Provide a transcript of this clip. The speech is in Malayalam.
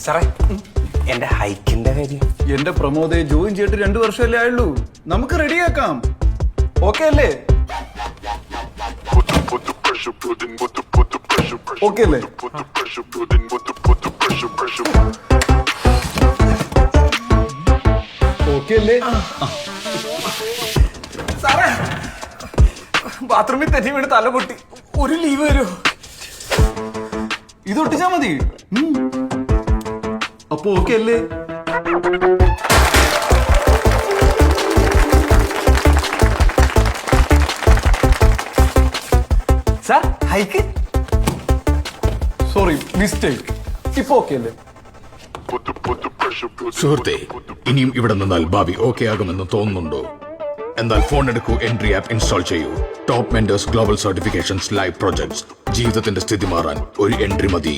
സാറേ എന്റെ ഹൈക്കിന്റെ കാര്യം. എന്റെ പ്രമോദയെ ജോയിൻ ചെയ്തിട്ട് 2 വർഷമല്ലേ ആയുള്ളൂ. നമുക്ക് റെഡിയാക്കാം. ഓക്കെ അല്ലേ? ഓക്കെ അല്ലേ? ഓക്കെ അല്ലേ? സാറേ ബാത്റൂമിൽ തെറ്റി വീണ് തല പൊട്ടി. ഒരു ലീവ് വരുമോ? ഇത് ഒട്ടിച്ചാ മതി. അപ്പൊ ഓക്കെ അല്ലേ? Sir hike. Sorry, mistake. ഇപ്പൊ ഓക്കെ അല്ലേ? സുഹൃത്തെ, ഇനിയും ഇവിടെ നിന്നാൽ ഭാവി ഓക്കെ ആകുമെന്ന് തോന്നുന്നുണ്ടോ? എന്നാൽ ഫോൺ എടുക്കൂ, എൻട്രി ആപ്പ് ഇൻസ്റ്റാൾ ചെയ്യൂ. Top mentors global certifications live projects. ജീവിതത്തിന്റെ സ്ഥിതി മാറാൻ ഒരു എൻട്രി മതി.